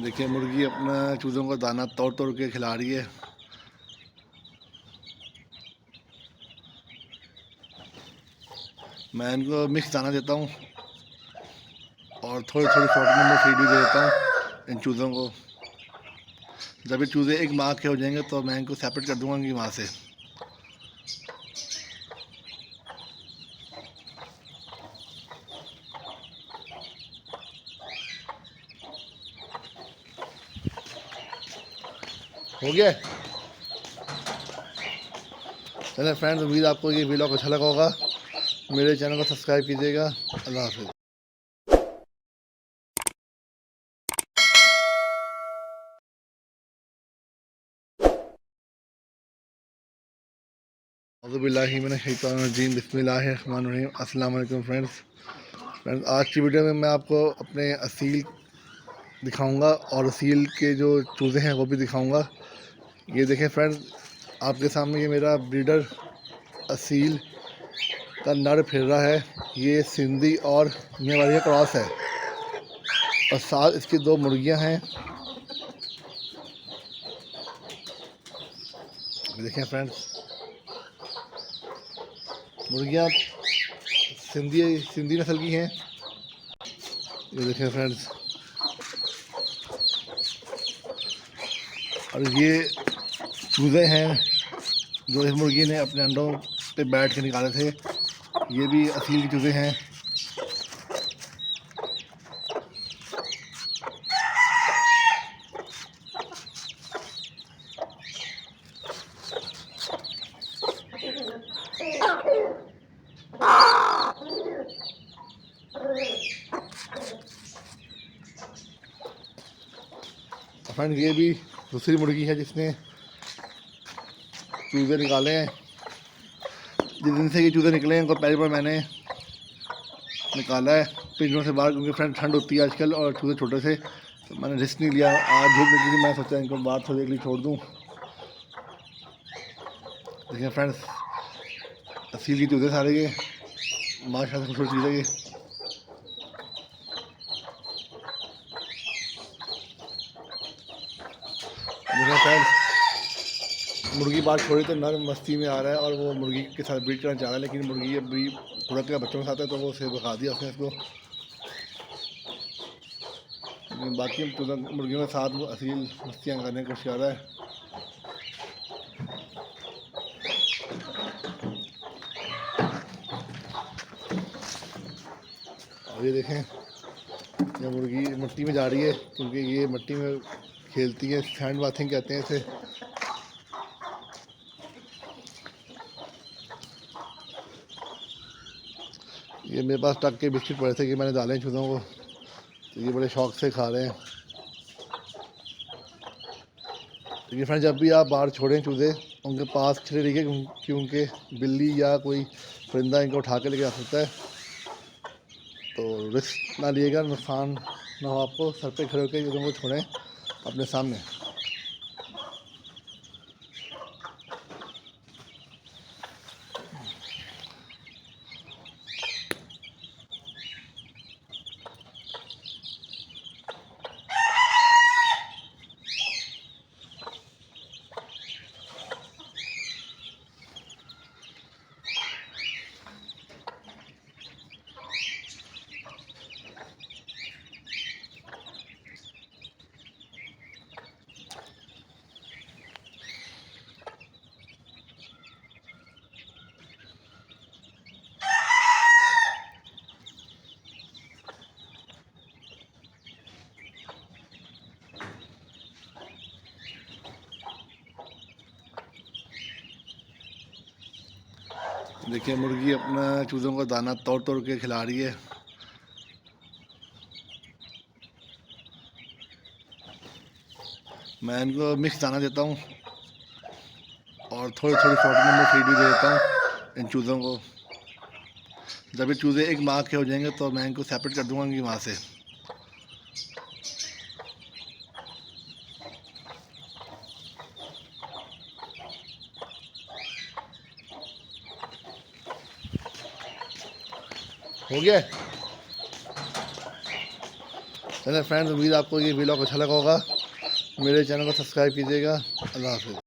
देखिए मुर्गी अपना चूज़ों को दाना तोड़ तोड़ के खिला रही है। मैं इनको मिक्स दाना देता हूँ और थोड़ी थोड़ी शॉर्टनर में फीड भी दे देता हूँ इन चूज़ों को। जब ये चूज़े एक माह के हो जाएंगे तो मैं इनको सेपरेट कर दूंगा इनकी माँ से। हो गया। चलिए फ्रेंड्स, उम्मीद आपको ये वीडियो अच्छा लगा होगा। मेरे चैनल को सब्सक्राइब कीजिएगा। अल्लाह हाफिज़। औज़ुबिल्लाहिमिनश्शैतानिर्रजीम बिस्मिल्लाहिर्रहमानिर्रहीम। अस्सलाम वालेकुम फ्रेंड्स, आज की वीडियो में मैं आपको अपने असील दिखाऊंगा और असील के जो चूज़े हैं वो भी दिखाऊंगा। ये देखें फ्रेंड्स, आपके सामने ये मेरा ब्रीडर असील का नर फिर रहा है। ये सिंधी और मेवाड़ी का क्रॉस है और साथ इसकी दो मुर्गियां हैं। देखें फ्रेंड्स, मुर्गियां सिंधी सिंधी नस्ल की हैं। ये देखें फ्रेंड्स, और ये चूज़े हैं जो इस मुर्गी ने अपने अंडों पे बैठ के निकाले थे। ये भी असील के चूज़े हैं। फ्रेंड, ये भी दूसरी मुर्गी है जिसने चूज़े निकाले हैं। जिस दिन से ये चूज़े निकले हैं उनको पहली बार मैंने निकाला है पिंजरों से बाहर, क्योंकि फ्रेंड ठंड होती है आजकल और चूज़े छोटे से, तो मैंने रिस्क नहीं लिया। आज धूप निकली थी, मैं सोचा इनको बाहर थोड़ी देर के लिए छोड़ दूँ। देखिए फ्रेंड्स, असील की चूज़े सारे ये माशाल्लाह से खूबसूरत चीज़ है ये। देखिए फ्रेंड्स, मुर्गी बाहर छोड़ी तो नर मस्ती में आ रहा है और वो मुर्गी के साथ ब्रीड करना चाह रहा है, लेकिन मुर्गी अभी थोड़ा के बच्चों के साथ है तो वो उसे भगा दिया उसने इसको। बाकी मुर्गियों के साथ वो असील मस्तियाँ करने की कोशिश कर रहा है। और ये देखें, ये मुर्गी मिट्टी में जा रही है क्योंकि ये मिट्टी में खेलती है, सैंड बाथिंग कहते हैं इसे। ये मेरे पास टक के बिस्किट पड़े थे कि मैंने डाले हैं चूज़ों को, तो ये बड़े शौक से खा रहे हैं। लेकिन फ्रेंड, जब भी आप बाहर छोड़ें चूज़े, उनके पास खड़े रहिए क्योंकि बिल्ली या कोई परिंदा इनको उठा के लेके आ सकता है। तो रिस्क ना लिएगा, नुकसान ना हो आपको। सर पे खड़े होकर चूज़ों को छोड़ें अपने सामने। देखिए मुर्गी अपना चूज़ों को दाना तोड़ तोड़ के खिला रही है। मैं इनको मिक्स दाना देता हूँ और थोड़ी थोड़ी शॉर्टनर में फीड भी दे देता हूँ इन चूज़ों को। जब ये चूज़े एक माह के हो जाएंगे तो मैं इनको सेपरेट कर दूंगा इनकी माँ से। हो गया। चलिए फ्रेंड्स, उम्मीद आपको ये व्लॉग अच्छा लगा होगा। मेरे चैनल को सब्सक्राइब कीजिएगा। अल्लाह हाफ़िज़।